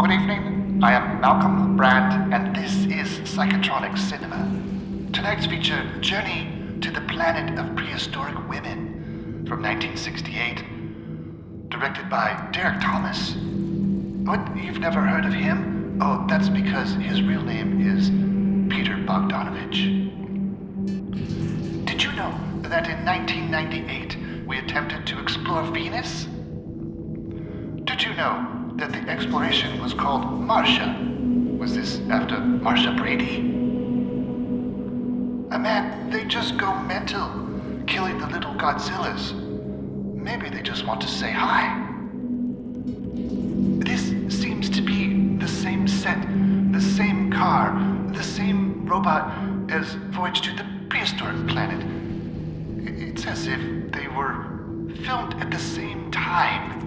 Good evening, I am Malcolm Brandt, and this is Psychotronic Cinema. Tonight's feature, Journey to the Planet of Prehistoric Women, from 1968, directed by Derek Thomas. What, you've never heard of him? Oh, that's because his real name is Peter Bogdanovich. Did you know that in 1998 we attempted to explore Venus? Did you know that the exploration was called Marcia? Was this after Marcia Brady? Man, they just go mental, killing the little Godzillas. Maybe they just want to say hi. This seems to be the same set, the same car, the same robot as Voyage to the Prehistoric Planet. It's as if they were filmed at the same time.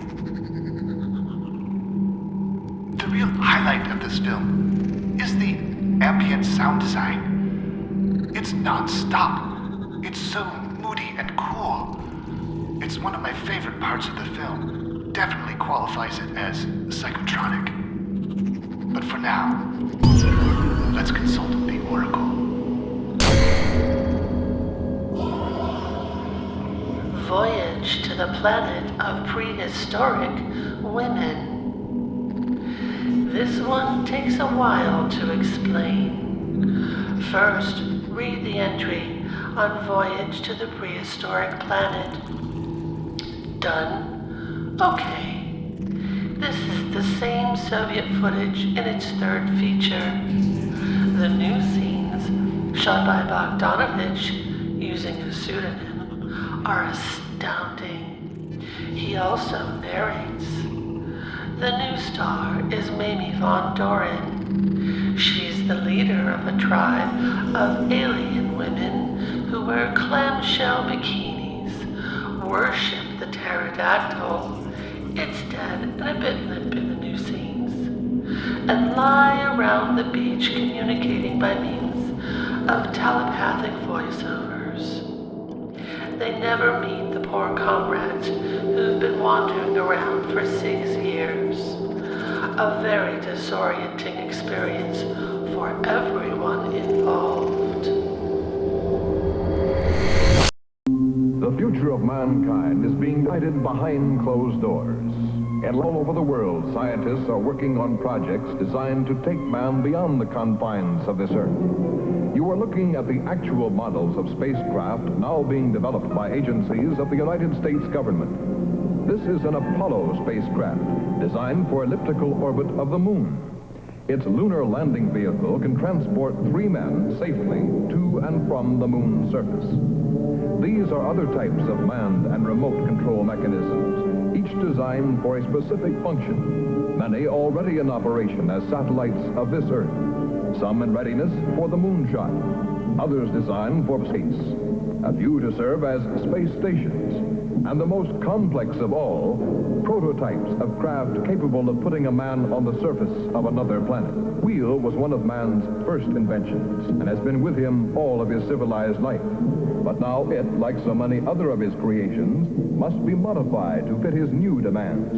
The real highlight of this film is the ambient sound design. It's non-stop. It's so moody and cool. It's one of my favorite parts of the film. Definitely qualifies it as psychotronic. But for now, let's consult the Oracle. Voyage to the Planet of Prehistoric Women. This one takes a while to explain. First, read the entry on Voyage to the Prehistoric Planet. Done? Okay. This is the same Soviet footage in its third feature. The new scenes, shot by Bogdanovich using a pseudonym, are astounding. He also narrates. The new star is Mamie Van Doren. She's the leader of a tribe of alien women who wear clamshell bikinis, worship the pterodactyl, it's dead and a bit limp in the new scenes, and lie around the beach communicating by means of telepathic voiceovers. They never meet the poor comrades who've been wandering around for 6 years. A very disorienting experience for everyone involved. The future of mankind is being guided behind closed doors. And all over the world, scientists are working on projects designed to take man beyond the confines of this earth. You are looking at the actual models of spacecraft now being developed by agencies of the United States government. This is an Apollo spacecraft designed for elliptical orbit of the moon. Its lunar landing vehicle can transport 3 men safely to and from the moon's surface. These are other types of manned and remote control mechanisms, each designed for a specific function, many already in operation as satellites of this Earth, some in readiness for the moonshot, others designed for space, a few to serve as space stations, and the most complex of all, prototypes of craft capable of putting a man on the surface of another planet. Wheel was one of man's first inventions and has been with him all of his civilized life. But now it, like so many other of his creations, must be modified to fit his new demands.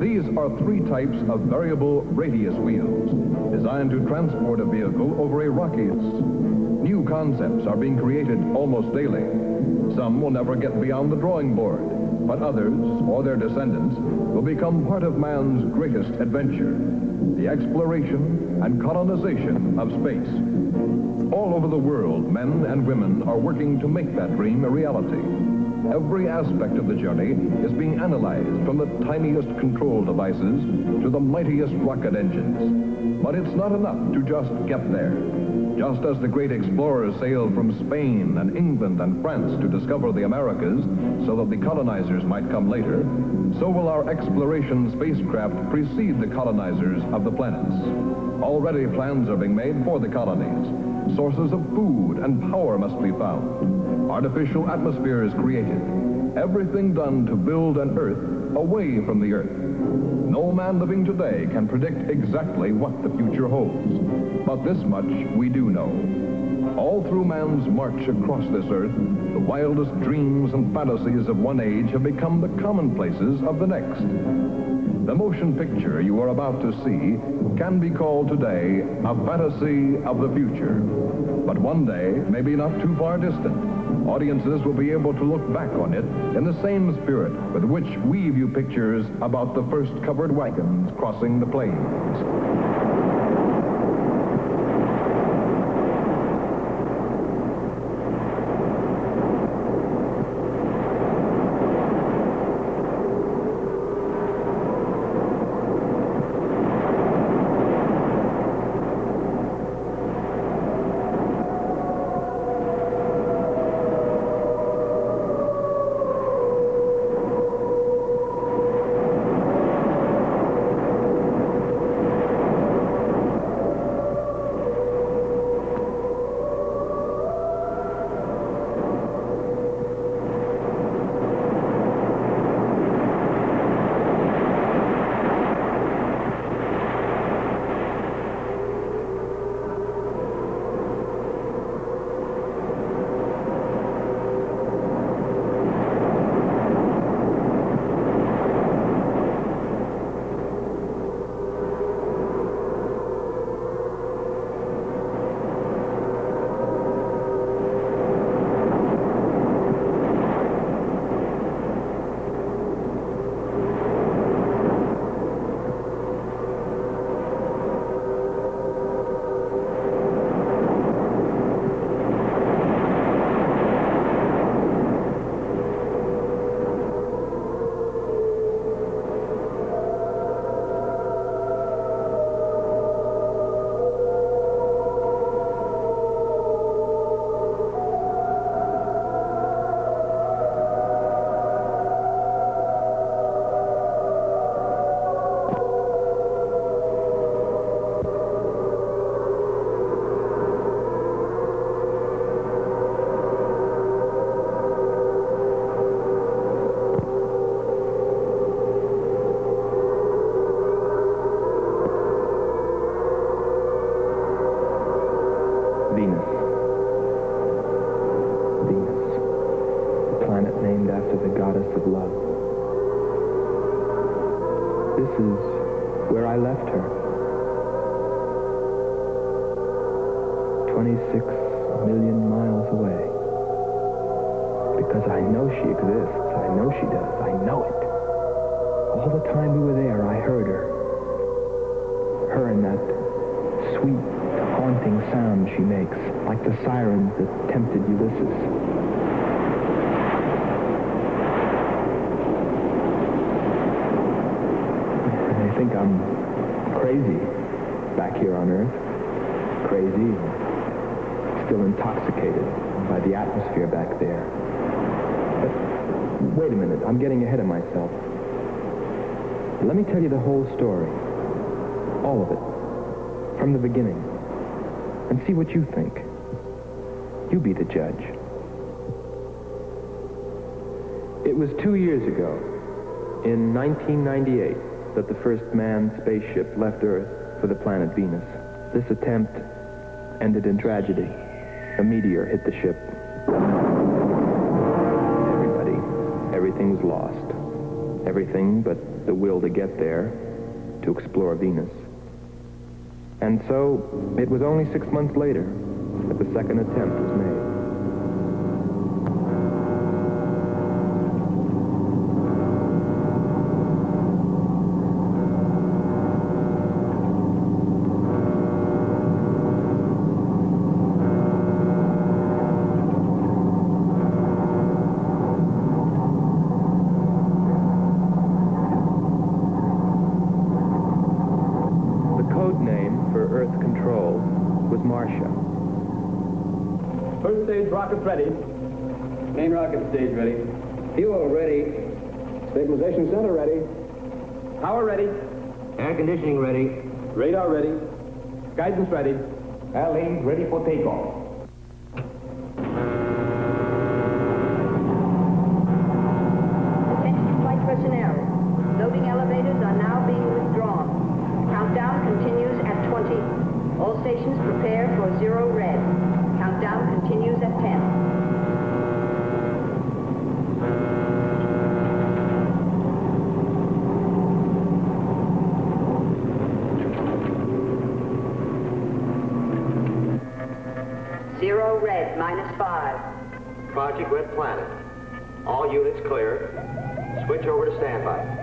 These are 3 types of variable radius wheels, designed to transport a vehicle over a rocky. New concepts are being created almost daily. Some will never get beyond the drawing board, but others, or their descendants, will become part of man's greatest adventure, the exploration and colonization of space. All over the world, men and women are working to make that dream a reality. Every aspect of the journey is being analyzed, from the tiniest control devices to the mightiest rocket engines. But it's not enough to just get there. Just as the great explorers sailed from Spain and England and France to discover the Americas so that the colonizers might come later, so will our exploration spacecraft precede the colonizers of the planets. Already plans are being made for the colonies. Sources of food and power must be found. Artificial atmosphere is created. Everything done to build an Earth away from the Earth. No man living today can predict exactly what the future holds. But this much we do know. All through man's march across this Earth, the wildest dreams and fantasies of one age have become the commonplaces of the next. The motion picture you are about to see can be called today a fantasy of the future. But one day, maybe not too far distant, audiences will be able to look back on it in the same spirit with which we view pictures about the first covered wagons crossing the plains. Where I left her. 26 million miles away. Because I know she exists. I know she does. I know it. All the time we were there, I heard her. Her and that sweet, haunting sound she makes, like the sirens that tempted Ulysses. I think I'm crazy back here on Earth. Crazy, still intoxicated by the atmosphere back there. But wait a minute, I'm getting ahead of myself. Let me tell you the whole story. All of it. From the beginning. And see what you think. You be the judge. It was 2 years ago, in 1998, that the first manned spaceship left Earth for the planet Venus. This attempt ended in tragedy. A meteor hit the ship. Everything was lost. Everything but the will to get there, to explore Venus. And so, it was only 6 months later that the second attempt was made. Rockets ready. Main rocket stage ready. Fuel ready. Stabilization center ready. Power ready. Air conditioning ready. Radar ready. Guidance ready. Lanes ready for takeoff. Attention flight personnel. Loading elevators are now being withdrawn. Countdown continues at 20. All stations prepare for 0 red. Countdown continues at 10. red, -5. Project Red Planet. All units clear. Switch over to standby.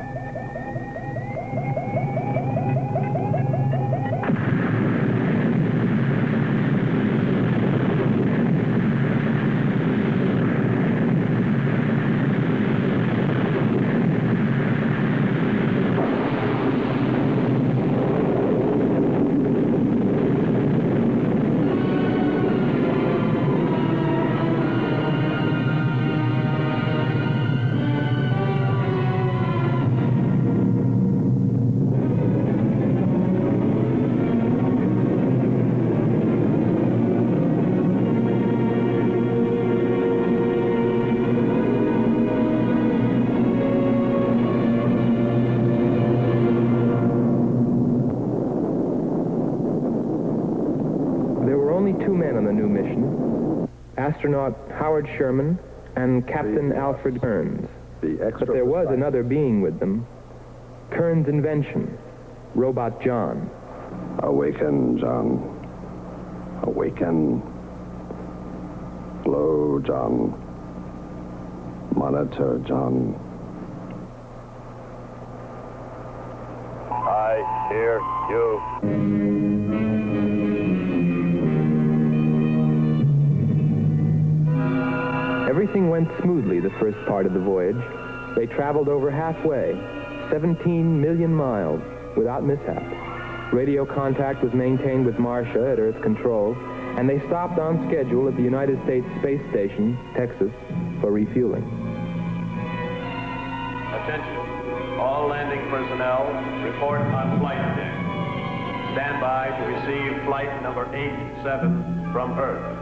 Astronaut Howard Sherman and Captain Alfred Kearns. But there was another being with them. Kearns' invention, Robot John. Awaken, John. Awaken. Blow, John. Monitor, John. I hear you. Everything went smoothly the first part of the voyage. They traveled over halfway, 17 million miles, without mishap. Radio contact was maintained with Marcia at Earth control, and they stopped on schedule at the United States Space Station, Texas, for refueling. Attention. All landing personnel, report on flight deck. Stand by to receive flight number 87 from Earth.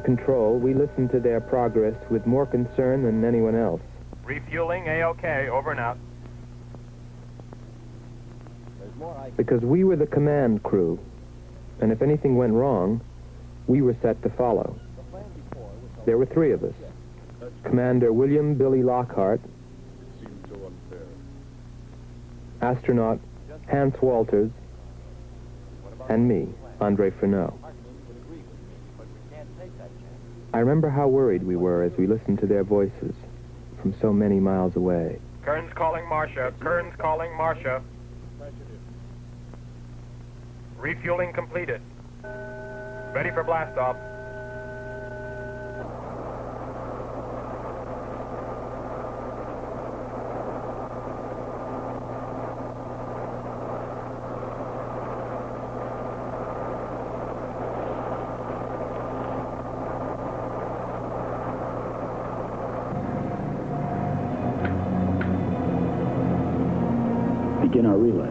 Control, we listened to their progress with more concern than anyone else. Refueling A-OK, over and out. Because we were the command crew, and if anything went wrong, we were set to follow. There were three of us. Commander William Billy Lockhart, astronaut Hans Walters, and me, Andre Frenot. I remember how worried we were as we listened to their voices from so many miles away. Kearns calling Marcia. Kearns calling Marcia. Refueling completed. Ready for blastoff. Begin our relay.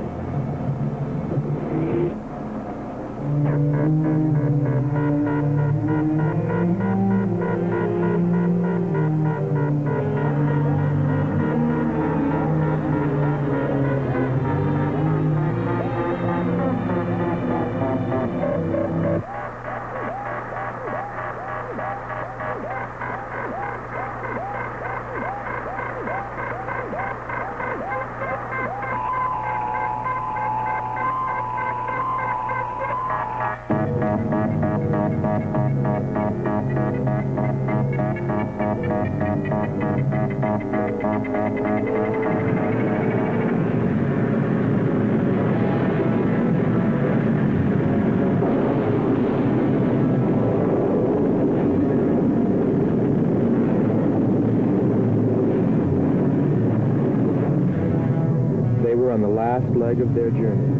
On the last leg of their journey.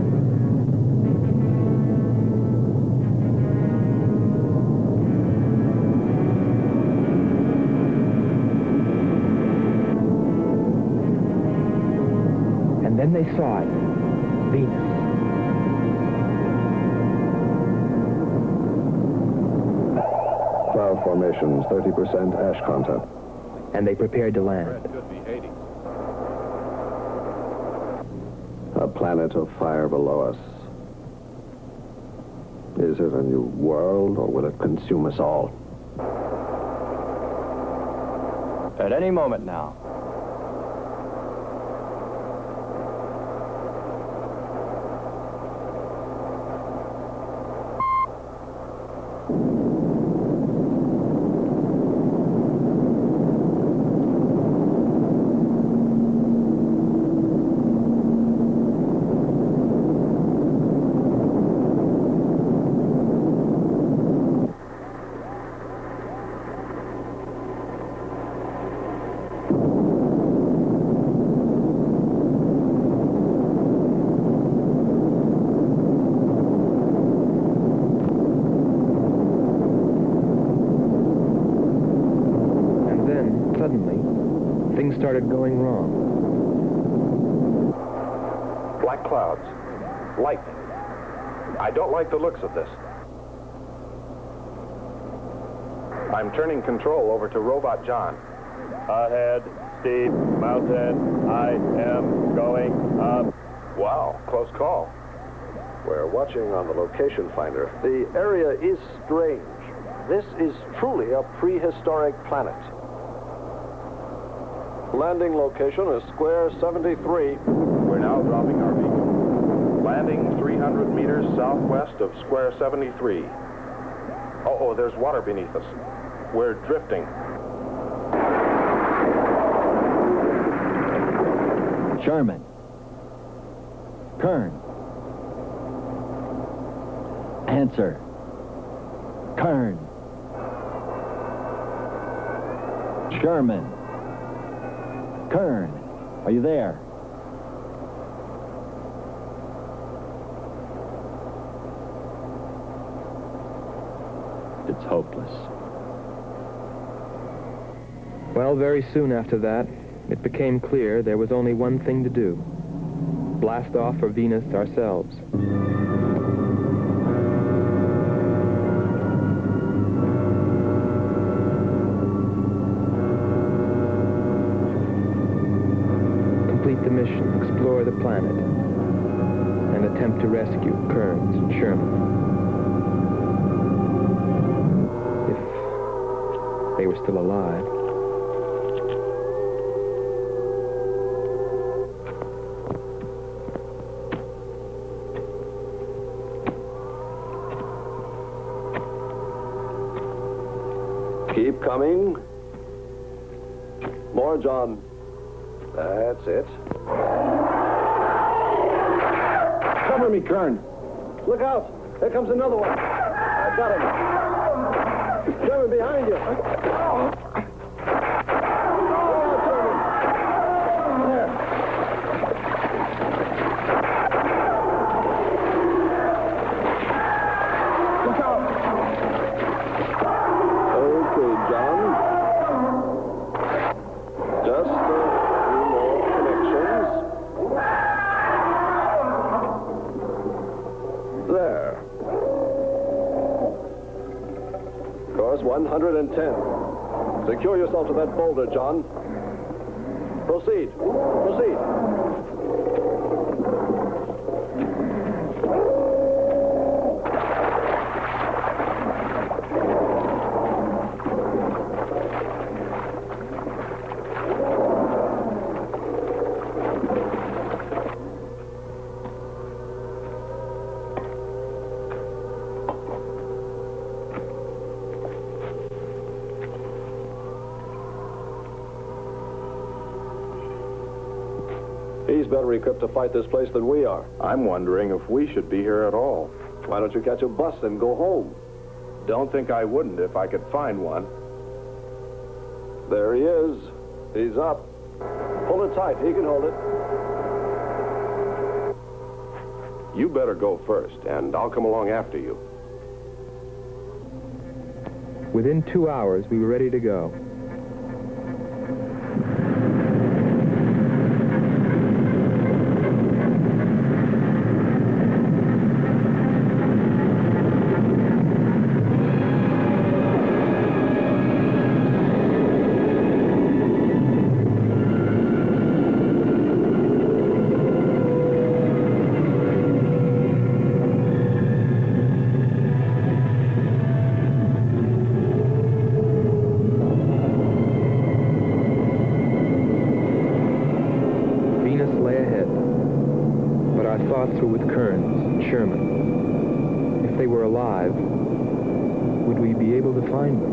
And then they saw it, Venus. cloud formations, 30% ash content. And they prepared to land. A planet of fire below us. Is it a new world, or will it consume us all? At any moment now. Things started going wrong. Black clouds. Lightning. I don't like the looks of this. I'm turning control over to Robot John. Ahead, steep mountain. I am going up. Wow, close call. We're watching on the location finder. The area is strange. This is truly a prehistoric planet. Landing location is Square 73. We're now dropping our beacon. Landing 300 meters southwest of Square 73. Oh, there's water beneath us. We're drifting. Sherman. Kern. Answer. Kern. Sherman. Kern, are you there? It's hopeless. Well, very soon after that, it became clear there was only one thing to do. Blast off for Venus ourselves. Complete the mission, explore the planet, and attempt to rescue Kearns and Sherman. If they were still alive. Keep coming. More, John. That's it. Cover me, Kern. Look out! There comes another one. I got him. Sherman, behind you. There. Course 110. Secure yourself to that boulder, John. Proceed. Proceed. He's better equipped to fight this place than we are. I'm wondering if we should be here at all. Why don't you catch a bus and go home? Don't think I wouldn't if I could find one. There he is. He's up. Pull it tight. He can hold it. You better go first, and I'll come along after you. Within 2 hours, we were ready to go. fought through with Kearns and Sherman. If they were alive, would we be able to find them?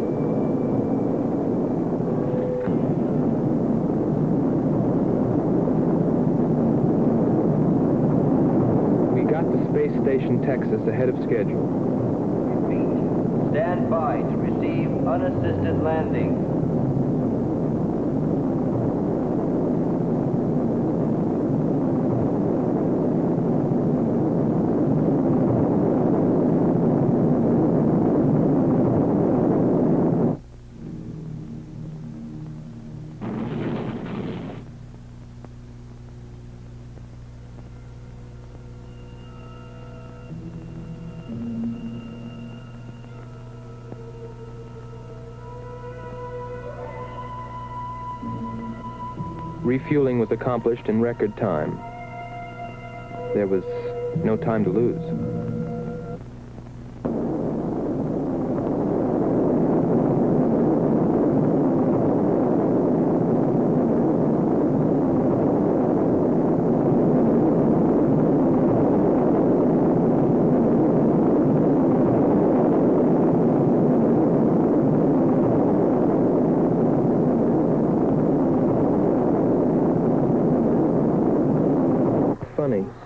We got to Space Station, Texas, ahead of schedule. Stand by to receive unassisted landing. Refueling was accomplished in record time. There was no time to lose.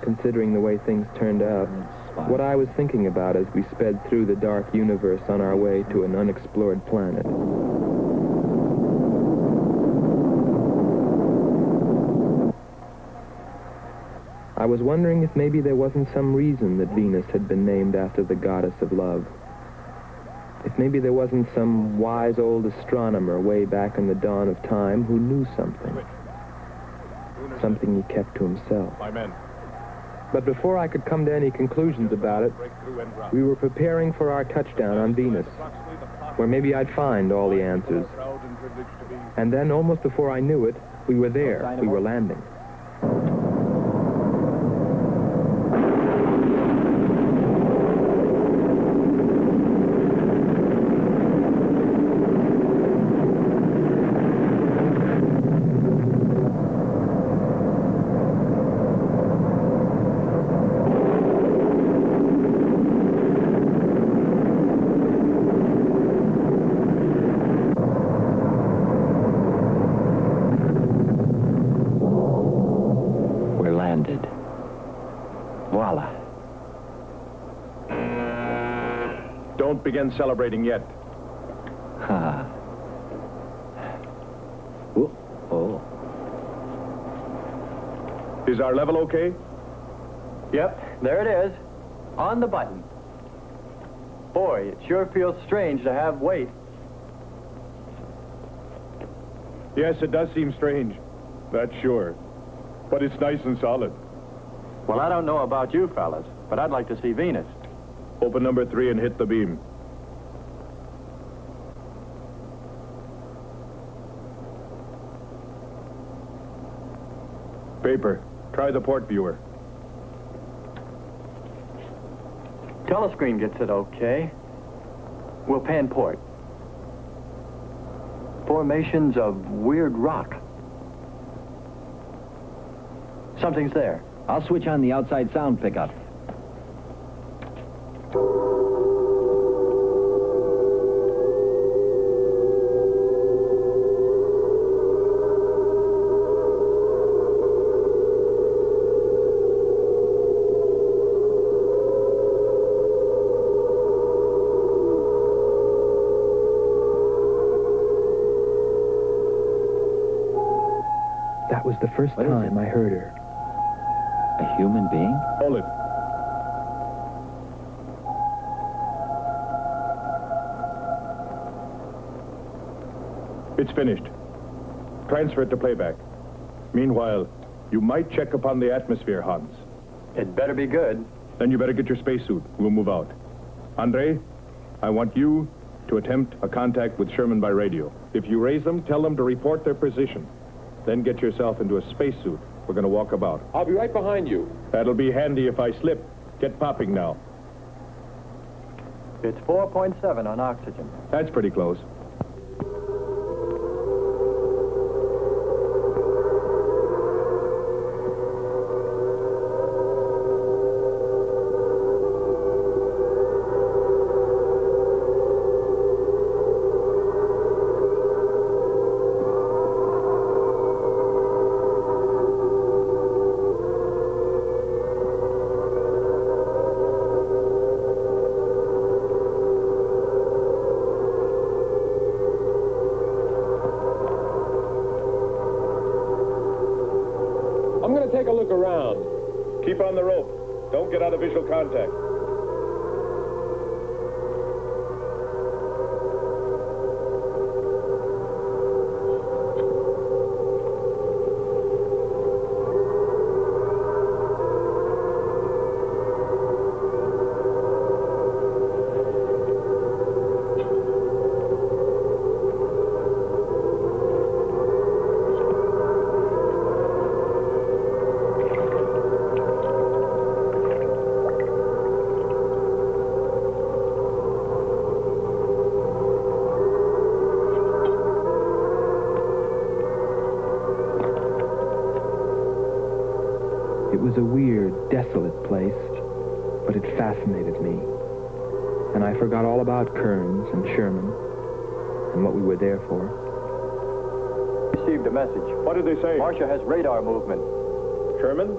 Considering the way things turned out, what I was thinking about as we sped through the dark universe on our way to an unexplored planet. I was wondering if maybe there wasn't some reason that Venus had been named after the goddess of love. If maybe there wasn't some wise old astronomer way back in the dawn of time who knew something. Something he kept to himself. My men. But before I could come to any conclusions about it, we were preparing for our touchdown on Venus, where maybe I'd find all the answers. And then, almost before I knew it, we were there. We were landing. Don't begin celebrating yet. Ha. Oh. Is our level okay? Yep, there it is. On the button. Boy, it sure feels strange to have weight. Yes, it does seem strange. That's sure. But it's nice and solid. Well, I don't know about you fellas, but I'd like to see Venus. Open number 3 and hit the beam. Paper. Try the port viewer. Telescreen gets it okay. We'll pan port. Formations of weird rock. Something's there. I'll switch on the outside sound pickup. That was the first time I heard her. A human being? Hold it. It's finished. Transfer it to playback. Meanwhile, you might check upon the atmosphere, Hans. It better be good. Then you better get your spacesuit. We'll move out. Andre, I want you to attempt a contact with Sherman by radio. If you raise them, tell them to report their position. Then get yourself into a spacesuit. We're going to walk about. I'll be right behind you. That'll be handy if I slip. Get popping now. It's 4.7 on oxygen. That's pretty close. look around. Keep on the rope. Don't get out of visual contact. It was a weird, desolate place, but it fascinated me. And I forgot all about Kearns and Sherman and what we were there for. Received a message. What did they say? Marcia has radar movement. Sherman?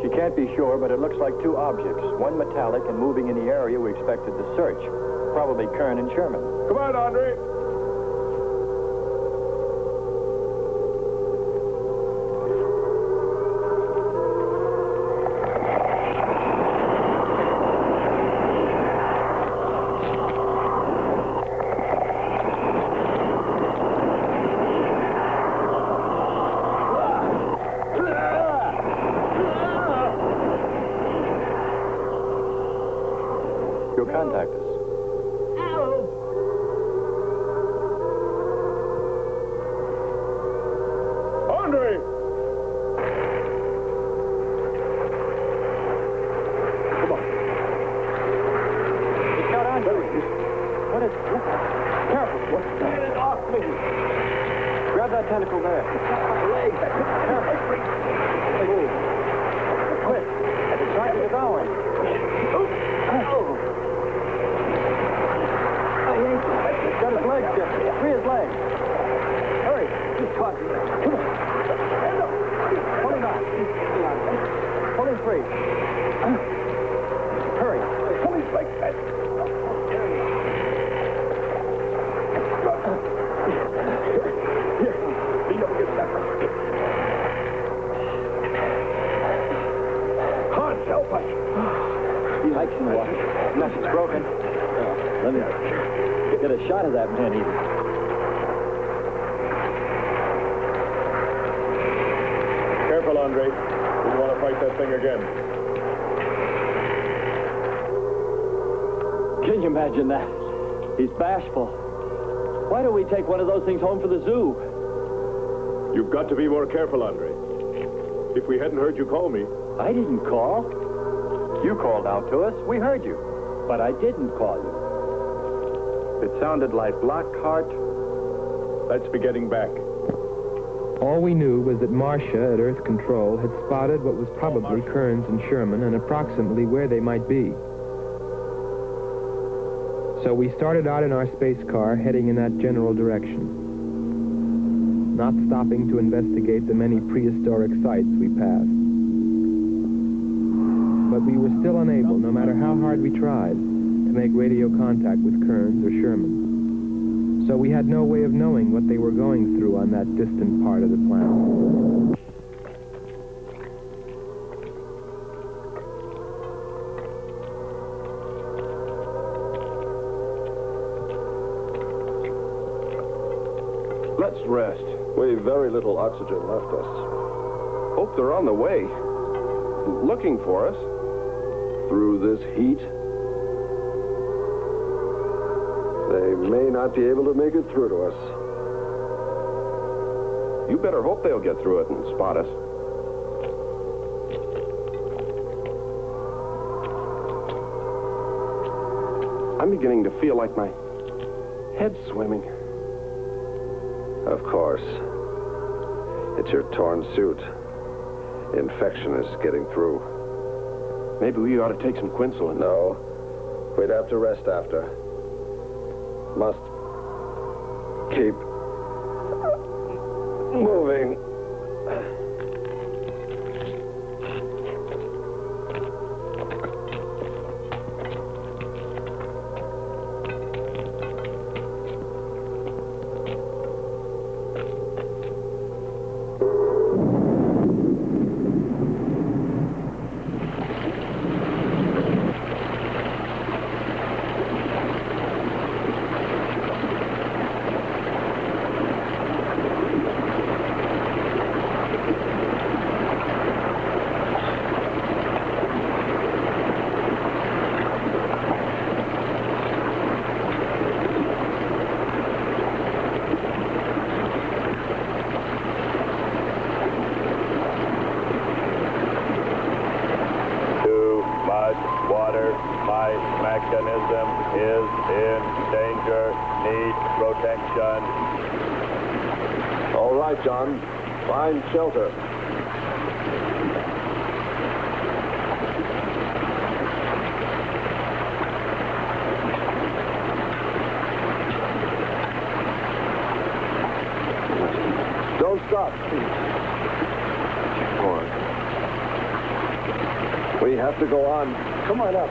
She can't be sure, but it looks like two objects, one metallic and moving in the area we expected to search. Probably Kern and Sherman. Come on, Andre. You'll contact us. Andre! Come on. It's got Andre. What is... Careful. Get it off me. Grab that tentacle there. It's got my leg. Careful. Move. Quick. It's trying to devour him. He's got his legs, Jeff. Free his legs. Hurry. He's caught. Come on. Pull him out. Pull him free. Hurry. Pull his legs back. Here. Lean up against that. Hans, help us. He likes in the water. Nothing's broken. Let me get a shot of that man even. Careful, Andre. We want to fight that thing again. Can you imagine that? He's bashful. Why don't we take one of those things home for the zoo? You've got to be more careful, Andre. If we hadn't heard you call me... I didn't call. You called out to us. We heard you. But I didn't call you. It sounded like Lockhart. Let's be getting back. All we knew was that Marcia at Earth Control had spotted what was probably Kearns and Sherman and approximately where they might be. So we started out in our space car, heading in that general direction, not stopping to investigate the many prehistoric sites we passed. But we were still unable, no matter how hard we tried, to make radio contact with Kearns or Sherman. So we had no way of knowing what they were going through on that distant part of the planet. Let's rest. We've very little oxygen left us. Hope they're on the way. Looking for us. Through this heat. They may not be able to make it through to us. You better hope they'll get through it and spot us. I'm beginning to feel like my head's swimming. Of course. It's your torn suit. Infection is getting through. Maybe we ought to take some quinsulin. No. We'd have to rest after. Must keep moving. All right, John. Find shelter. Don't stop. Go on. We have to go on. Come on up.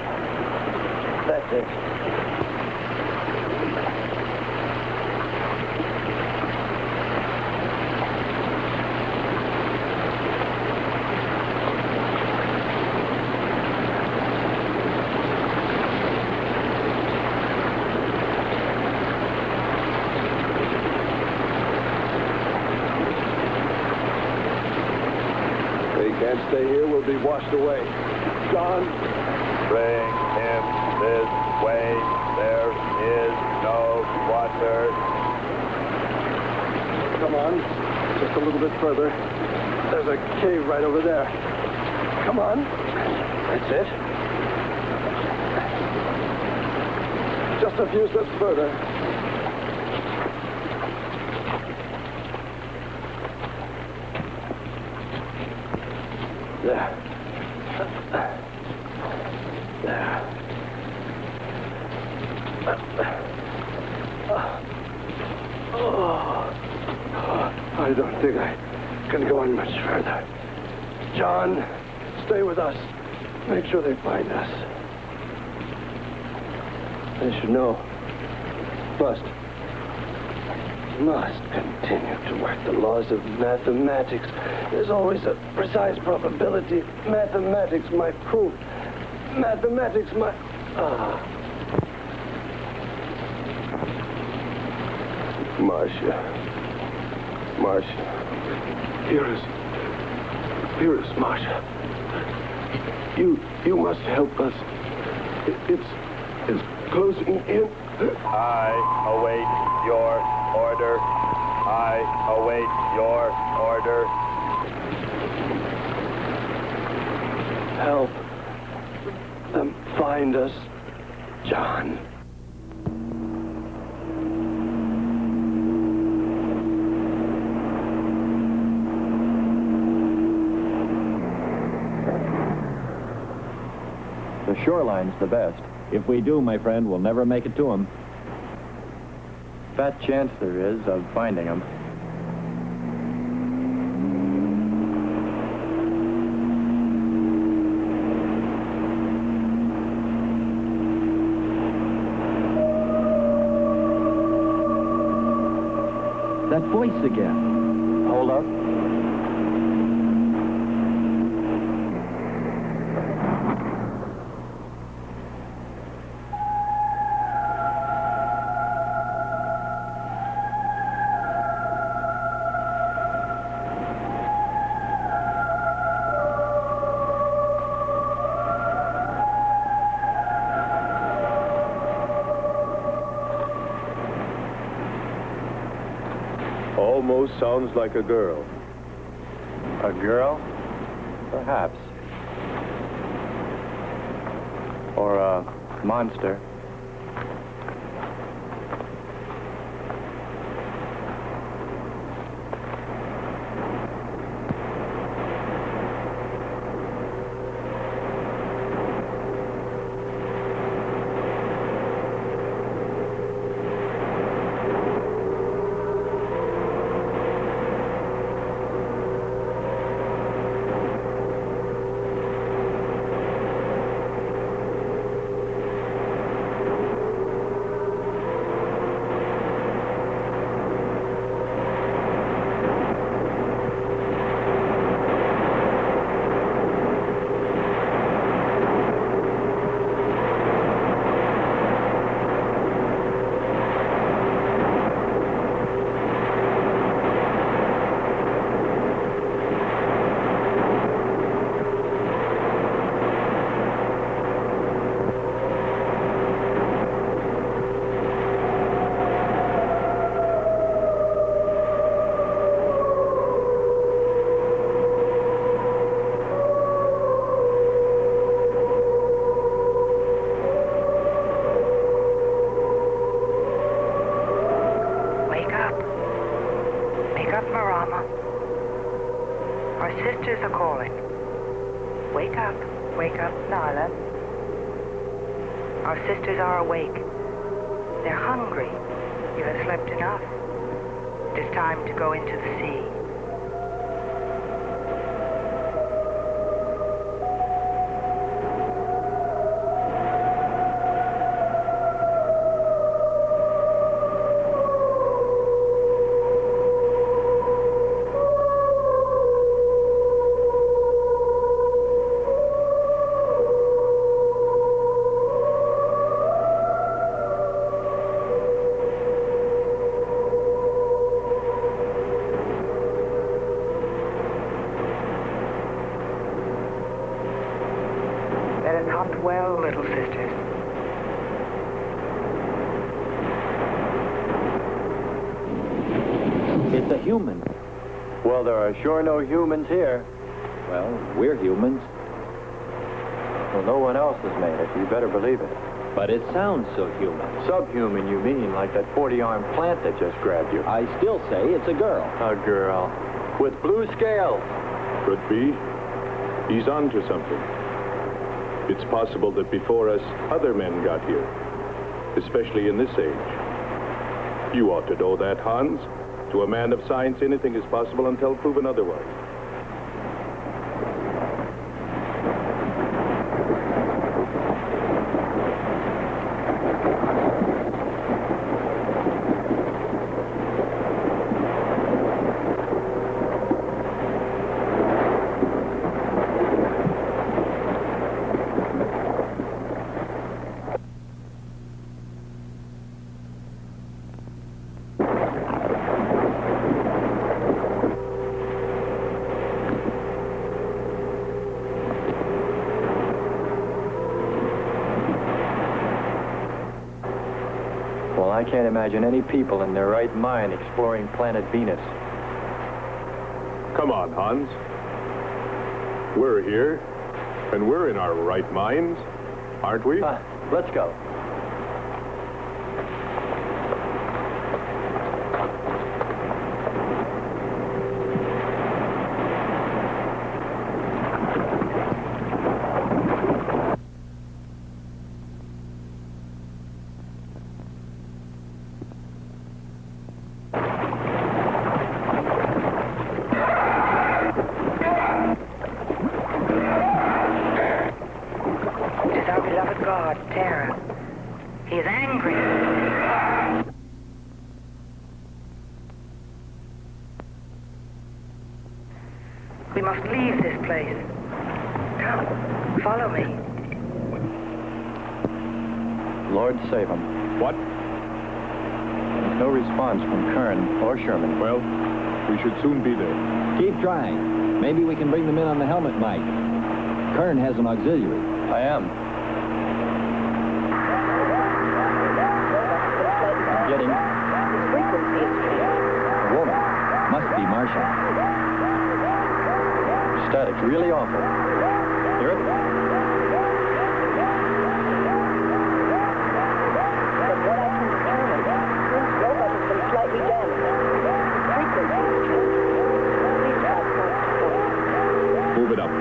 That's it. Can't stay here, we'll be washed away. John! Bring him this way. There is no water. Come on, just a little bit further. There's a cave right over there. Come on. That's it. Just a few steps further. There. There. I don't think I can go on much further. John, stay with us. Make sure they find us. They should know. Must continue to work the laws of mathematics. There's always a precise probability. Mathematics, my proof. Mathematics, my... Marcia. Here is Marcia. You must help us. It's closing in. I await your order. I await your order. Help them find us, John. The shoreline's the best. If we do, my friend, we'll never make it to them. Fat chance there is of finding them. That voice again. Hold up. Almost sounds like a girl. A girl? Perhaps. Or a monster. up, Marama. Our sisters are calling. Wake up, Nyla. Our sisters are awake. They're hungry. You have slept enough. It is time to go into the sea. Well, little sisters. It's a human. Well, there are sure no humans here. Well, we're humans. Well, no one else has made it. You better believe it. But it sounds so human. Subhuman, you mean, like that 40-armed plant that just grabbed you. I still say it's a girl. A girl. With blue scales. Could be. He's on to something. It's possible that before us, other men got here, especially in this age. You ought to know that, Hans. To a man of science, anything is possible until proven otherwise. I can't imagine any people in their right mind exploring planet Venus. Come on, Hans. We're here, and we're in our right minds, aren't we? Let's go. We must leave this place. Come, follow me. Lord save him. What? There's no response from Kern or Sherman. Well, we should soon be there. Keep trying. Maybe we can bring them in on the helmet mic. Kern has an auxiliary. I am. I'm getting... A woman. Must be Martian. Static's really awful. Hear it? From what I can determine, Prince robot has been slightly damaged. Frequency is changing. Please try point to point. Move it up.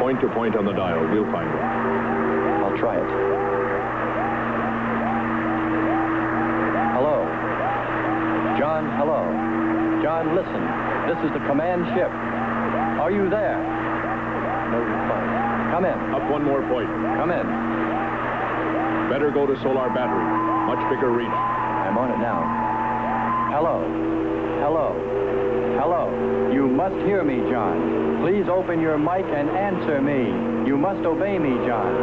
Point to point on the dial. We'll find it. I'll try it. Hello. John, hello. John, listen. This is the command ship. Are you there? No response. Come in. Up one more point. Come in. Better go to solar battery. Much bigger reach. I'm on it now. Hello. Hello. Hello. You must hear me, John. Please open your mic and answer me. You must obey me, John.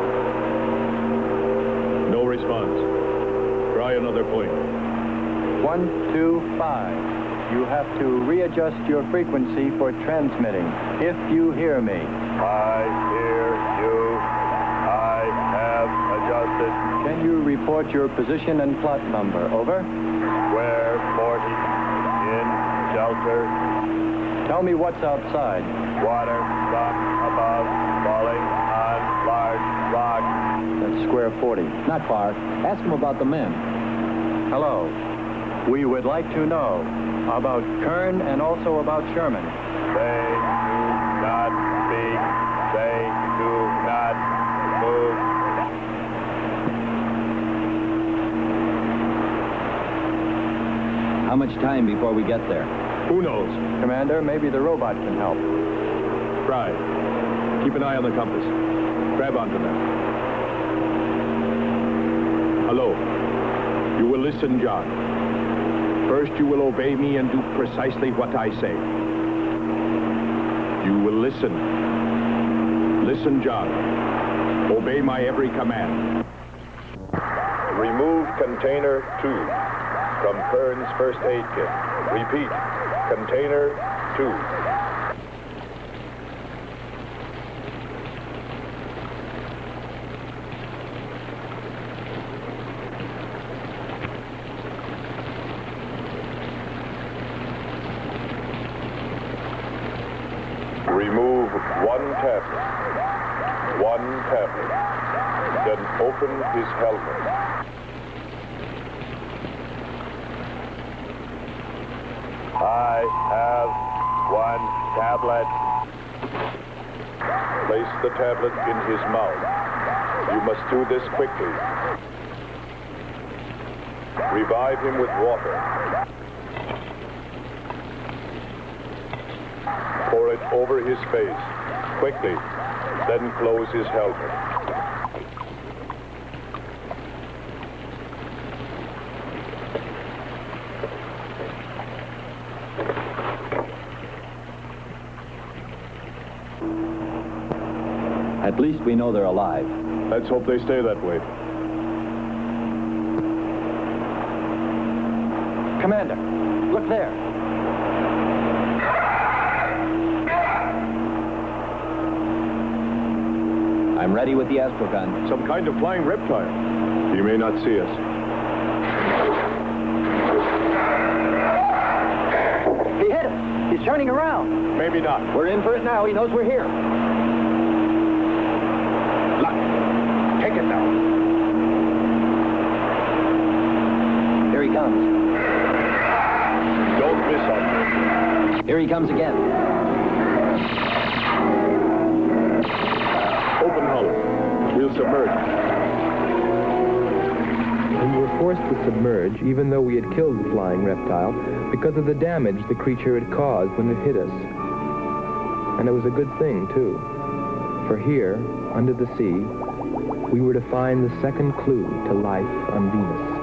No response. Try another point. 1, 2, 5. You have to readjust your frequency for transmitting. If you hear me. I hear you. I have adjusted. Can you report your position and plot number? Over. Square 40. In shelter. Tell me what's outside. Water, rock above, falling on large rock. That's square 40. Not far. Ask him about the men. Hello. We would like to know about Kern and also about Sherman. They do not speak. They do not move. How much time before we get there? Who knows? Commander, maybe the robot can help. Fry, keep an eye on the compass. Grab onto that. Hello. You will listen, John. First, you will obey me and do precisely what I say. You will listen. Listen, John. Obey my every command. Remove container 2 from Kern's first aid kit. Repeat, container 2. Remove one tablet. Then open his helmet. I have one tablet. Place the tablet in his mouth. You must do this quickly. Revive him with water. Pour it over his face, quickly, then close his helmet. At least we know they're alive. Let's hope they stay that way. Commander, look there. I'm ready with the astrogun. Some kind of flying reptile. He may not see us. He hit us. He's turning around. Maybe not. We're in for it now. He knows we're here. Luck. Take it now. Here he comes. Don't miss on him. Here he comes again. Open hull. We'll submerge. We were forced to submerge, even though we had killed the flying reptile, because of the damage the creature had caused when it hit us. And it was a good thing, too. For here, under the sea, we were to find the second clue to life on Venus.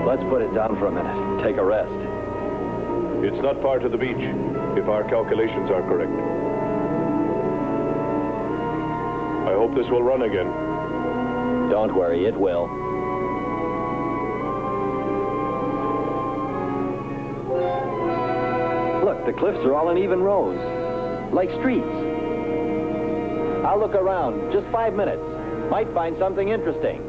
Let's put it down for a minute. Take a rest. It's not far to the beach, if our calculations are correct. I hope this will run again. Don't worry, it will. Look, the cliffs are all in even rows, like streets. I'll look around, just 5 minutes. Might find something interesting.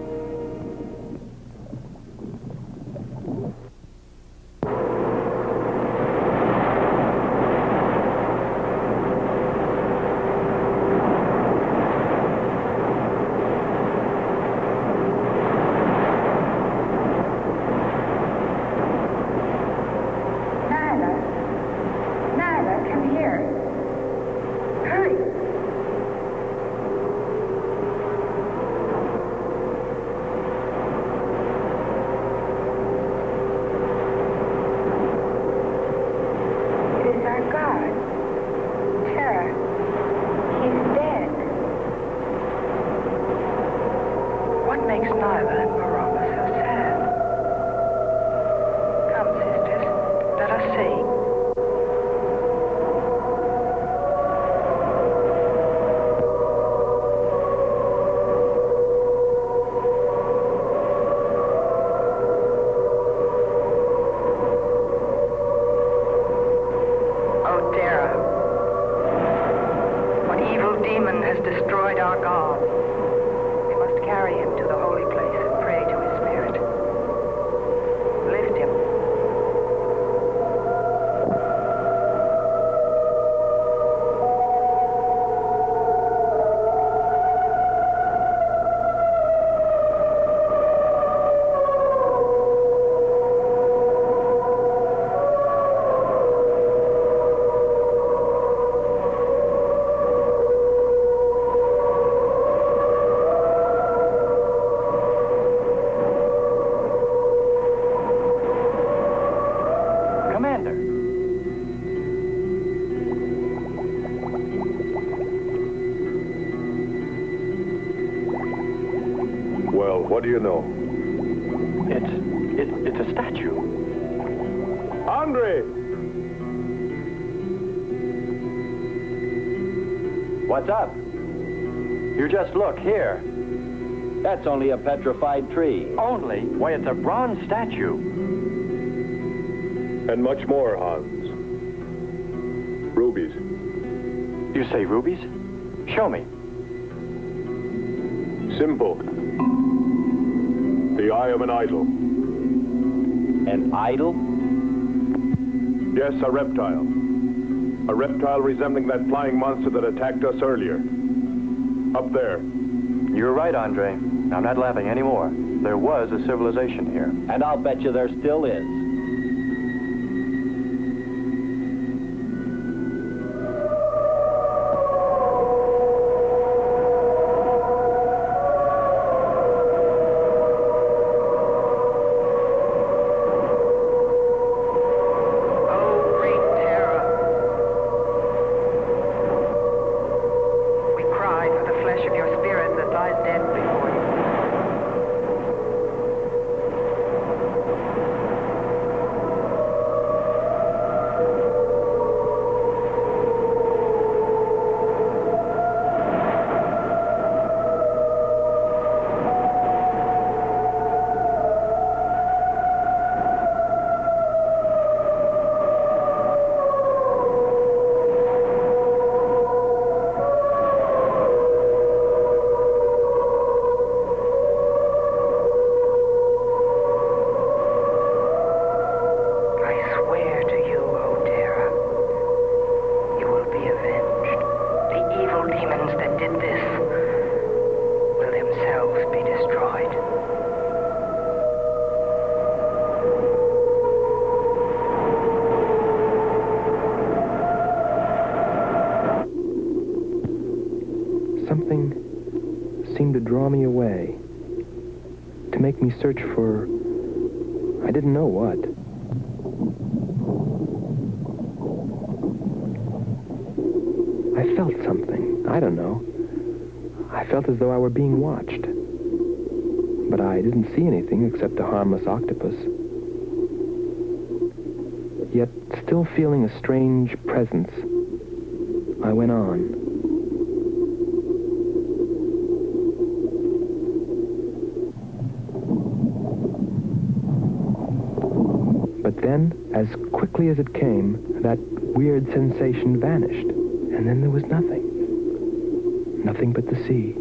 What do you know? It's a statue. Andre! What's up? You just look here. That's only a petrified tree. Only? Why, it's a bronze statue. And much more, Hans. Rubies. You say rubies? Show me. Simple. The eye of an idol. An idol? Yes, a reptile. A reptile resembling that flying monster that attacked us earlier. Up there. You're right, Andre. I'm not laughing anymore. There was a civilization here. And I'll bet you there still is. Something seemed to draw me away, to make me search for, I didn't know what. I felt something, I don't know. I felt as though I were being watched. But I didn't see anything except a harmless octopus. Yet, still feeling a strange presence, I went on. But then, as quickly as it came, that weird sensation vanished. And then there was nothing. Nothing but the sea.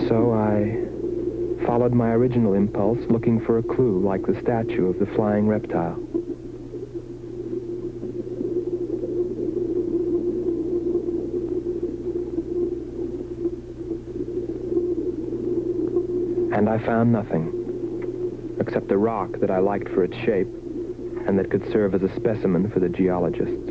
So I followed my original impulse, looking for a clue like the statue of the flying reptile. And I found nothing, except a rock that I liked for its shape, and that could serve as a specimen for the geologists.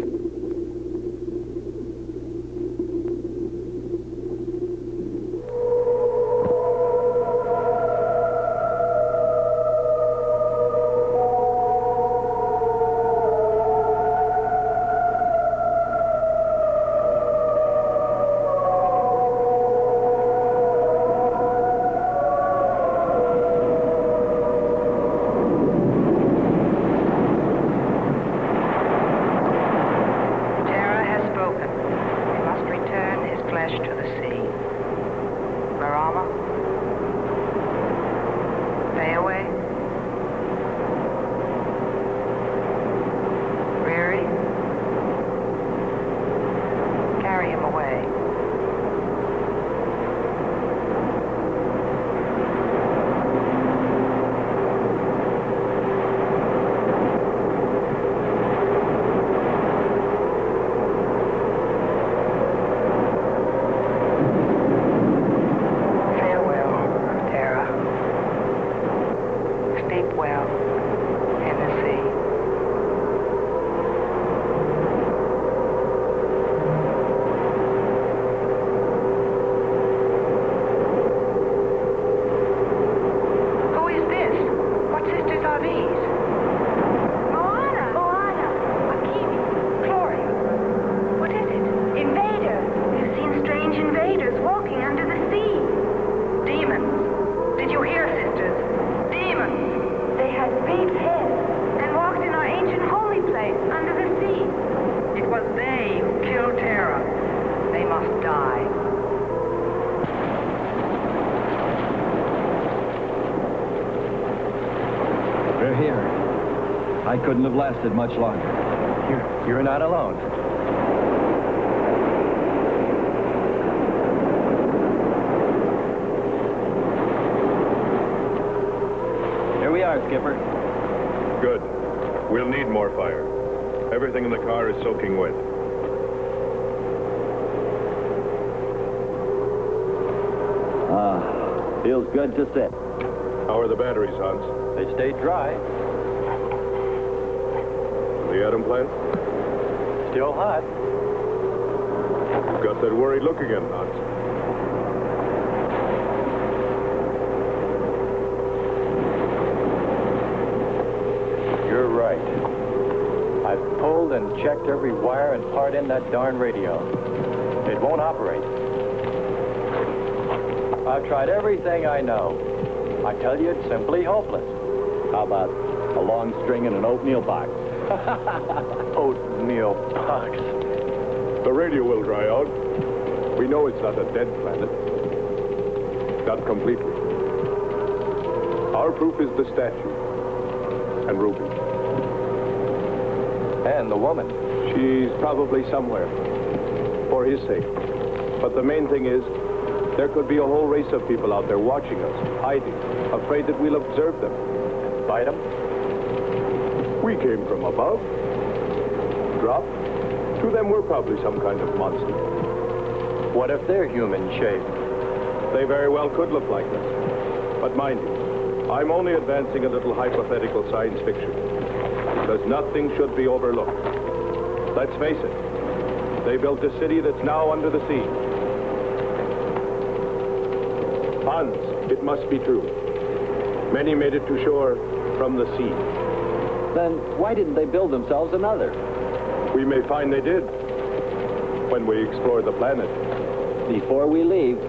must die. We're here. I couldn't have lasted much longer. You're not alone. Here we are, Skipper. Good. We'll need more fire. Everything in the car is soaking wet. Feels good to sit. How are the batteries, Hans? They stayed dry. The atom plant? Still hot. You've got that worried look again, Hans. You're right. I've pulled and checked every wire and part in that darn radio. It won't operate. I've tried everything I know. I tell you, it's simply hopeless. How about a long string and an oatmeal box? Oatmeal box. The radio will dry out. We know it's not a dead planet. Not completely. Our proof is the statue. And Ruby. And the woman. She's probably somewhere. For his sake. But the main thing is, there could be a whole race of people out there watching us, hiding, afraid that we'll observe them. Fight them? We came from above. Dropped. To them, we're probably some kind of monster. What if they're human shaped? They very well could look like us. But mind you, I'm only advancing a little hypothetical science fiction. Because nothing should be overlooked. Let's face it. They built a city that's now under the sea. Hans, it must be true. Many made it to shore from the sea. Then why didn't they build themselves another? We may find they did when we explore the planet. Before we leave,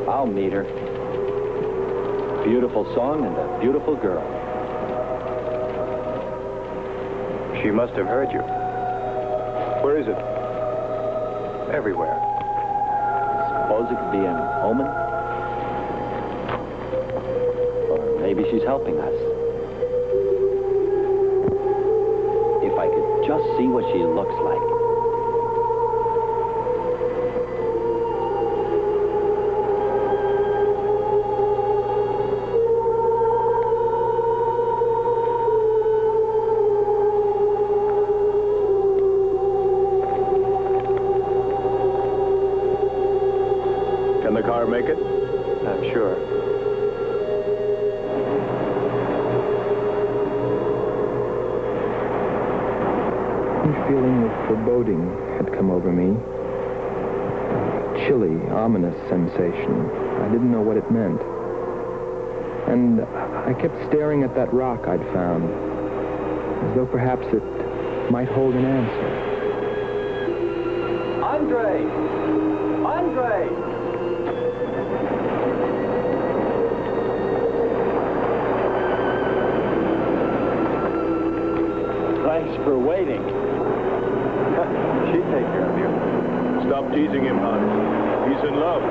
I'll meet her. Beautiful song and a beautiful girl. She must have heard you. Where is it? Everywhere. Suppose it could be an omen? Or maybe she's helping us. If I could just see what she looks like. Can the car make it? I'm sure. A feeling of foreboding had come over me. A chilly, ominous sensation. I didn't know what it meant. And I kept staring at that rock I'd found, as though perhaps it might hold an answer. Andre! Andre! Thanks for waiting. She'd take care of you. Stop teasing him, Hans. He's in love.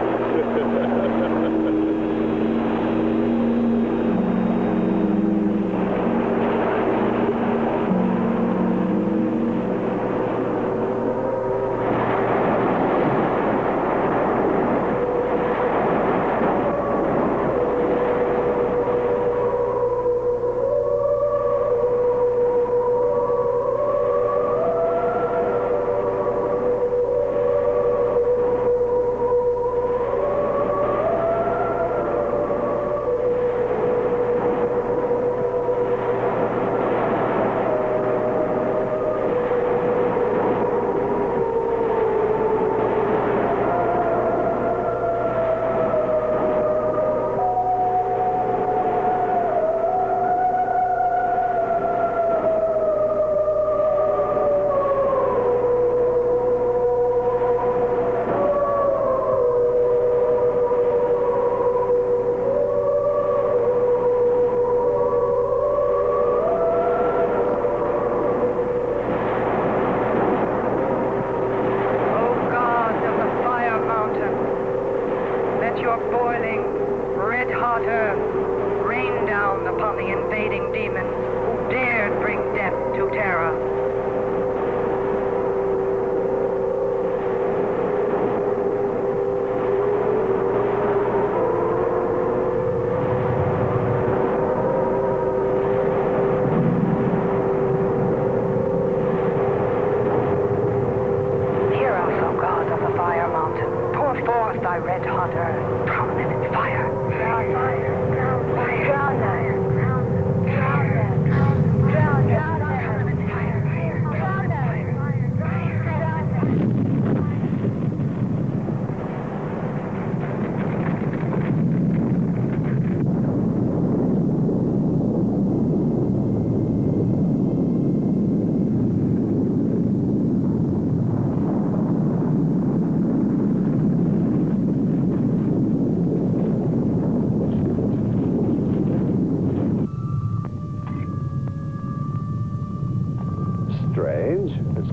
down the invading demons who dared bring death to Terra.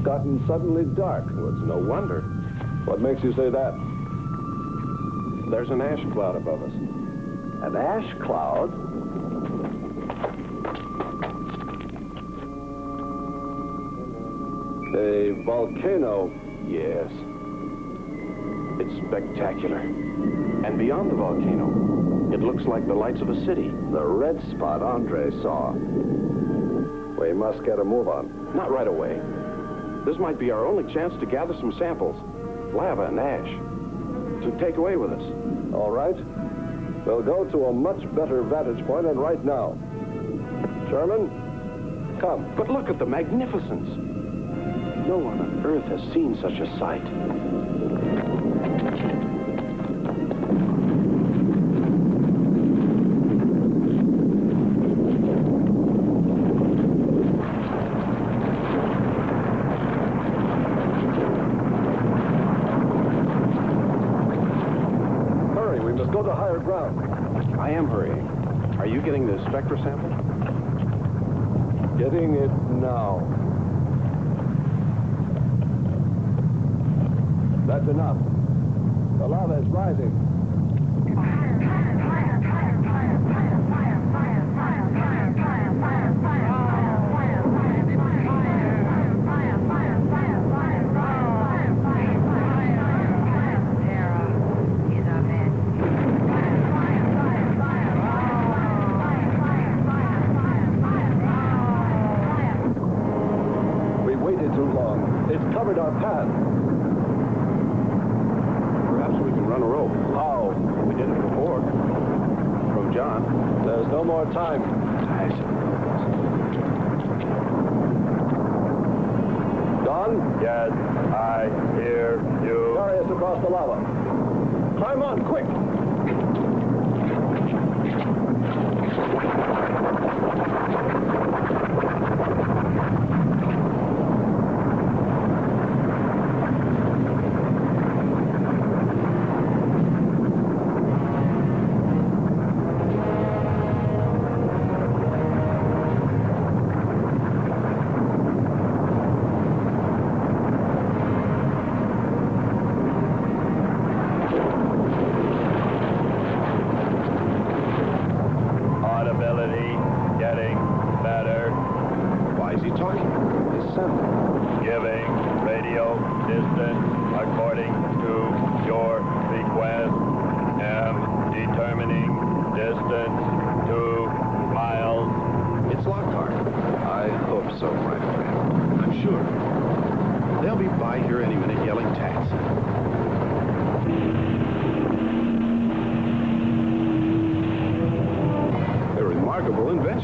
Gotten suddenly dark. Well, it's no wonder. What makes you say that? There's an ash cloud above us. An ash cloud? A volcano. Yes. It's spectacular. And beyond the volcano, it looks like the lights of a city. The red spot Andre saw. We must get a move on. Not right away. This might be our only chance to gather some samples, lava and ash, to take away with us. All right. We'll go to a much better vantage point, and right now. Sherman, come. But look at the magnificence. No one on Earth has seen such a sight. I am hurrying. Are you getting the spectra sample? Getting it now. That's enough. The lava is rising. Our path. Perhaps we can run a rope. How? We did it before. From John. There's no more time. Don? Yes, I hear you. Carry us across the lava. Climb on, quick!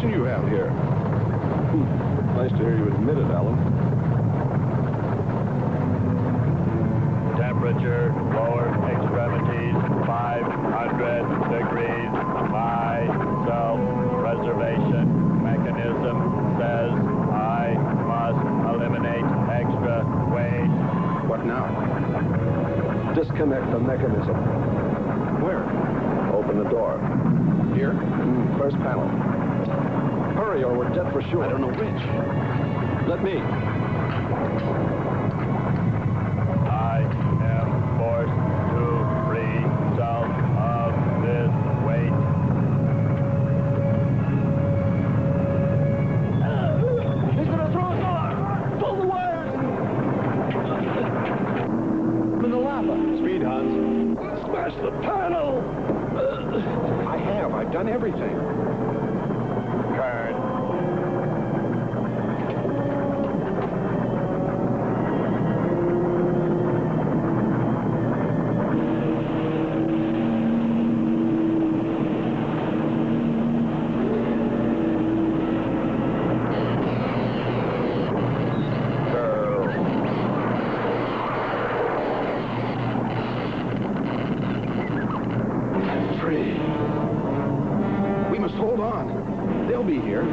You have here. Nice to hear you admit it, Alan. Temperature, lower extremities, 500 degrees. My self-preservation mechanism says I must eliminate extra weight. What now? Disconnect the mechanism. Where? Open the door. Here? First panel. Hurry or we're dead for sure. I don't know which. Let me. I am forced to free self of this weight. the panel! I've done everything. Kern. Hold on. They'll be here.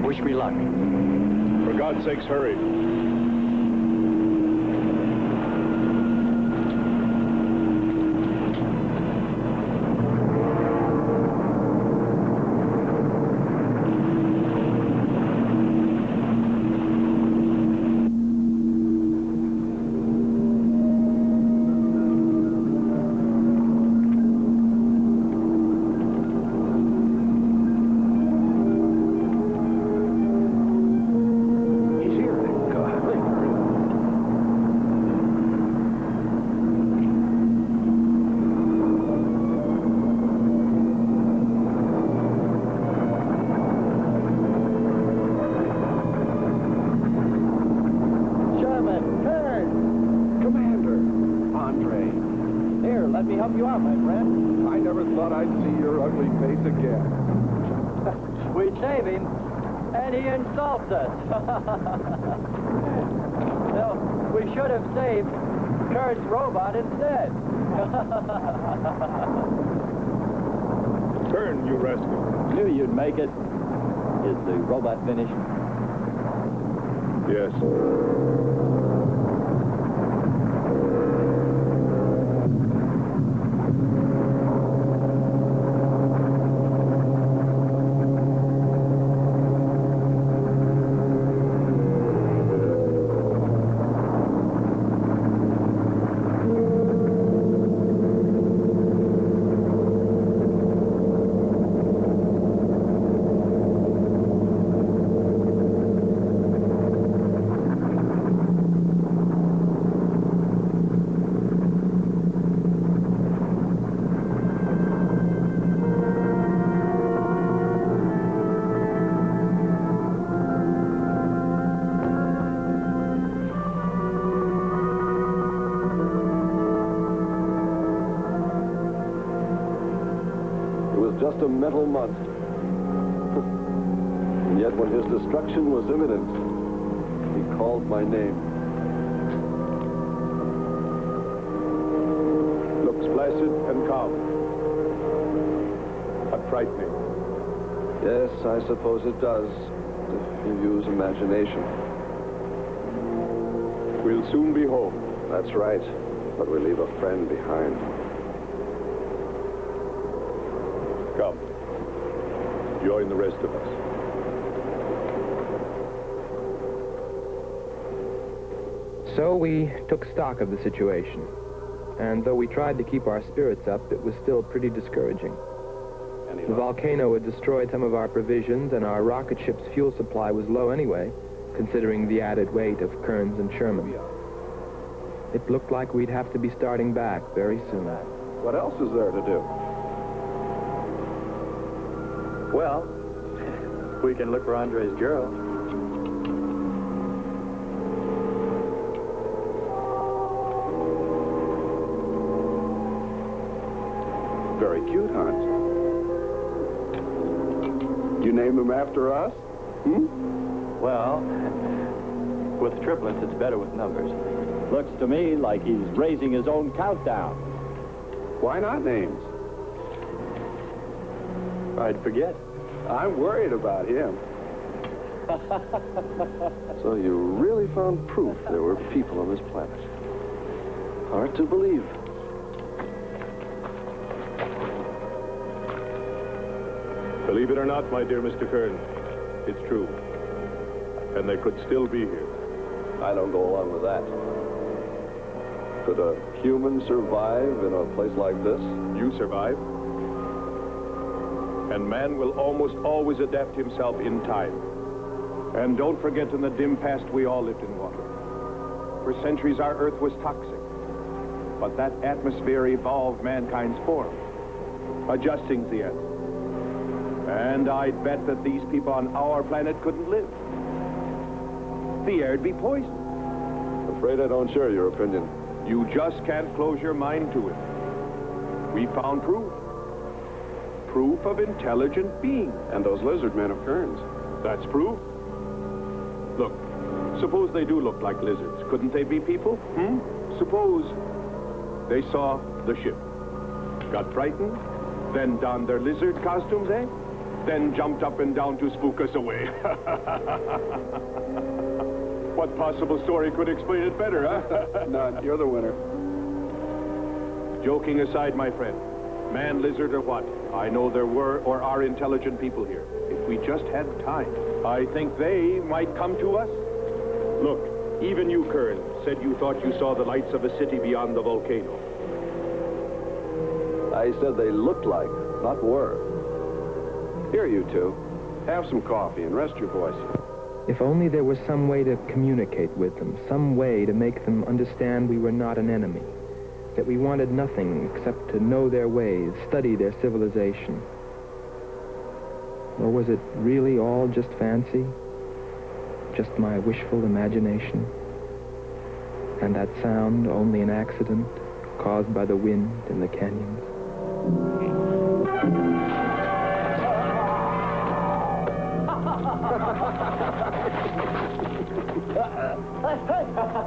Wish me luck. For God's sakes, hurry. Well, we should have saved Kurt's robot instead. Turn, you rascal. Knew you'd make it. Is the robot finished? Yes. Just a metal monster. And yet when his destruction was imminent, he called my name. Looks placid and calm. But frightening. Yes, I suppose it does, if you use imagination. We'll soon be home. That's right, but we leave a friend behind. Come. Join the rest of us. So we took stock of the situation. And though we tried to keep our spirits up, it was still pretty discouraging. The volcano had destroyed some of our provisions, and our rocket ship's fuel supply was low anyway, considering the added weight of Kearns and Sherman. It looked like we'd have to be starting back very soon. What else is there to do? Well, we can look for Andre's girl. Very cute, Hans. You name him after us? Well, with triplets, it's better with numbers. Looks to me like he's raising his own countdown. Why not names? I'd forget. I'm worried about him. So you really found proof there were people on this planet. Hard to believe. Believe it or not, my dear Mr. Kern, it's true. And they could still be here. I don't go along with that. Could a human survive in a place like this? You survive. And man will almost always adapt himself in time. And don't forget, in the dim past, we all lived in water. For centuries, our Earth was toxic. But that atmosphere evolved mankind's form, adjusting the Earth. And I'd bet that these people on our planet couldn't live. The air'd be poisoned. Afraid I don't share your opinion. You just can't close your mind to it. We found proof. Proof of intelligent beings. And those lizard men of Kearns. That's proof. Look, suppose they do look like lizards. Couldn't they be people? Suppose they saw the ship, got frightened, then donned their lizard costumes, eh? Then jumped up and down to spook us away. What possible story could explain it better, huh? None. You're the winner. Joking aside, my friend, man, lizard, or what, I know there were or are intelligent people here. If we just had time, I think they might come to us. Look, even you, Kern, said you thought you saw the lights of a city beyond the volcano. I said they looked like, not were. Here, you two. Have some coffee and rest your voices. If only there was some way to communicate with them, some way to make them understand we were not an enemy, that we wanted nothing except to know their ways, study their civilization. Or was it really all just fancy? Just my wishful imagination? And that sound only an accident caused by the wind in the canyons?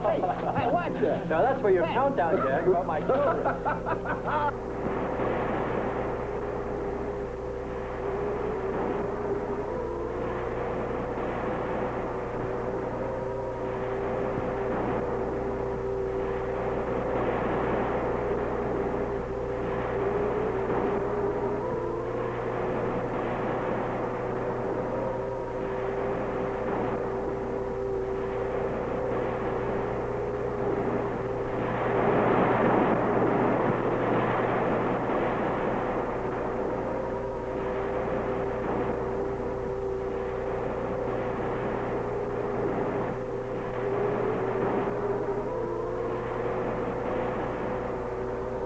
Hey, watch it. Now, that's for your countdown, Jack, about my children.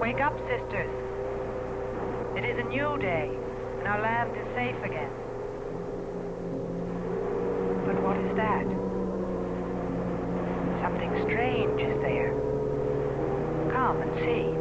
Wake up, sisters. It is a new day, and our land is safe again. But what is that? Something strange is there. Come and see.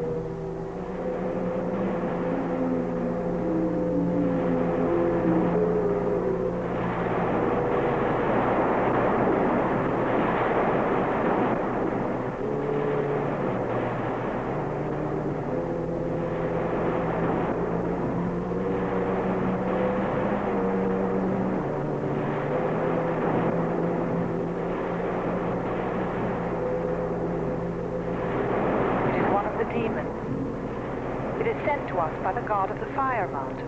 By the god of the fire mountain.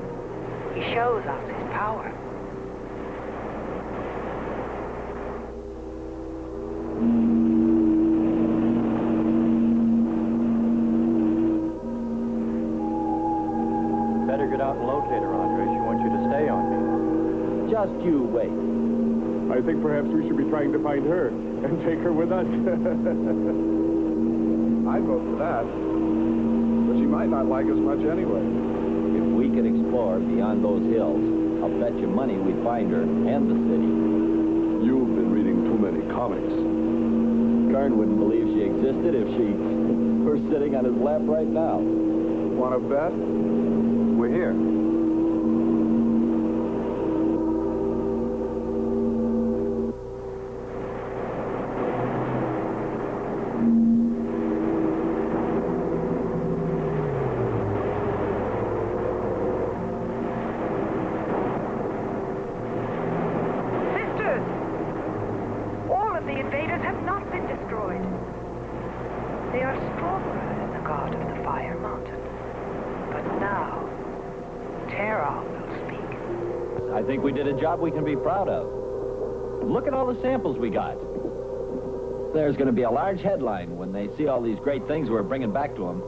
He shows us his power. Better get out and locate her, Andre. She wants you to stay on me. Just you wait. I think perhaps we should be trying to find her and take her with us. I'd vote for that. But she might not like us much anyway. If we could explore beyond those hills, I'll bet you money we'd find her and the city. You've been reading too many comics. Kern wouldn't believe she existed if she were sitting on his lap right now. Want to bet? We're here. I think we did a job we can be proud of. Look at all the samples we got. There's going to be a large headline when they see all these great things we're bringing back to them.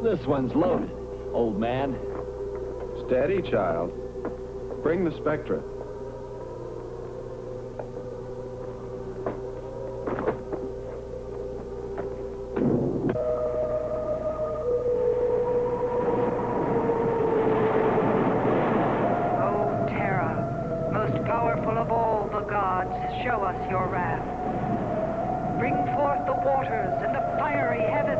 This one's loaded, old man. Steady, child. Bring the spectra. powerful of all the gods, show us your wrath. Bring forth the waters and the fiery heaven.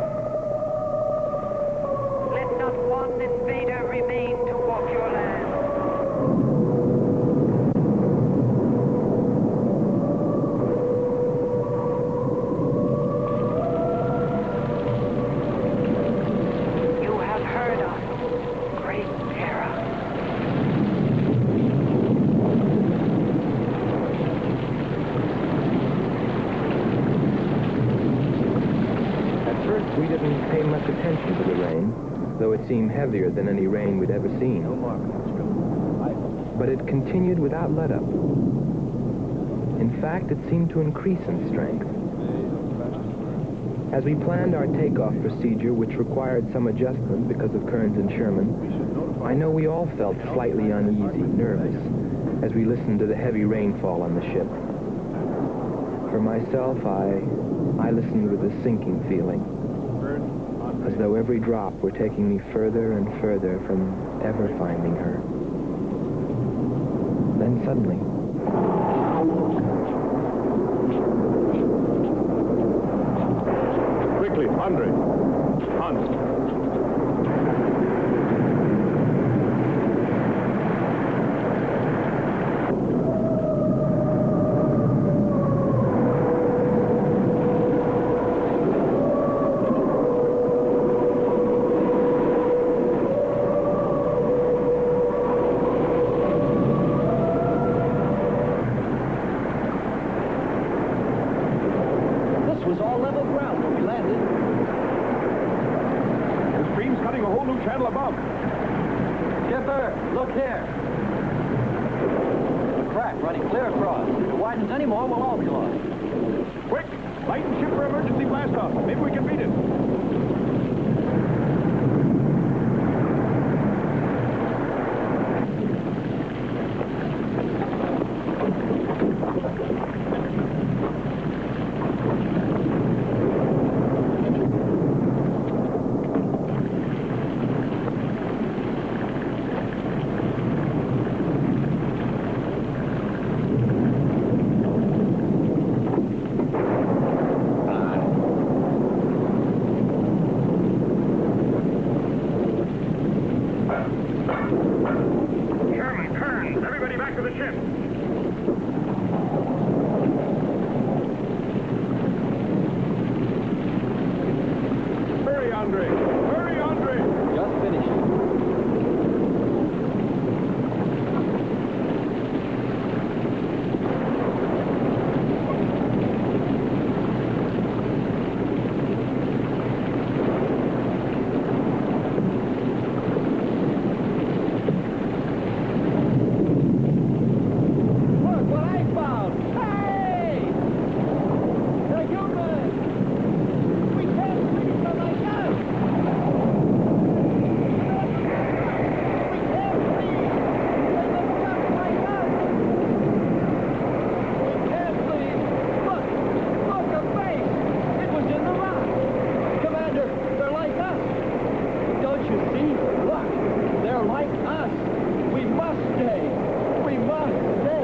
Let not one invader remain to walk your land. You have heard us, great terror. At first, we didn't pay much attention to the rain, though it seemed heavier than any rain we'd ever seen. But it continued without let-up. In fact, it seemed to increase in strength. As we planned our takeoff procedure, which required some adjustment because of Kearns and Sherman, I know we all felt slightly uneasy, nervous, as we listened to the heavy rainfall on the ship. For myself, I listened with a sinking feeling, as though every drop were taking me further and further from ever finding her. Then suddenly, Quickly, Andre. Hans. This was all level ground when we landed. The stream's cutting a whole new channel above. Skipper, look here. A crack running clear across. If it widens any more, we'll all be lost. Quick! Lighten ship for emergency blast-off. Maybe we can beat it. Sherman, Kearns, everybody back to the ship. Hurry, Andre! Hurry, Andre! Just finishing. Look what I found! Hey! The humans! We can't treat them like us! We can't leave! They look just like us! We can't leave! Look! Look, a face! It was in the rock! Commander, they're like us! Don't you see? Look! They're like us! We must stay! We must stay!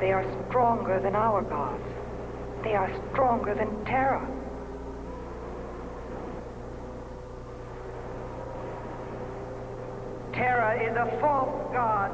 They are stronger than our gods. They are stronger than terror. Terra is a false god.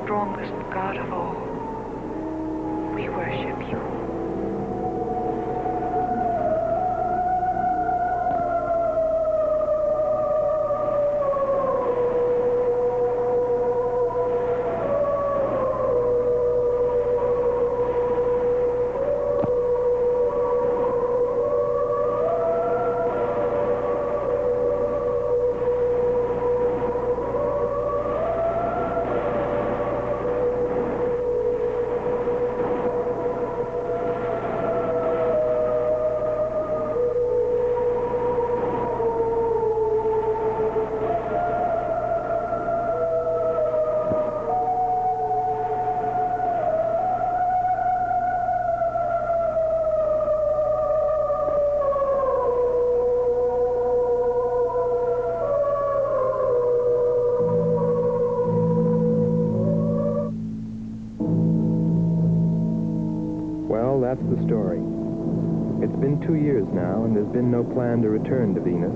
Strongest God of all, we worship you. Well, that's the story. It's been 2 years now, and there's been no plan to return to Venus.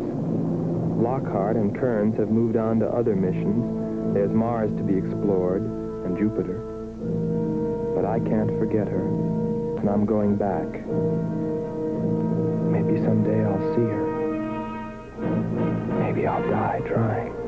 Lockhart and Kearns have moved on to other missions. There's Mars to be explored, and Jupiter. But I can't forget her, and I'm going back. Maybe someday I'll see her. Maybe I'll die trying.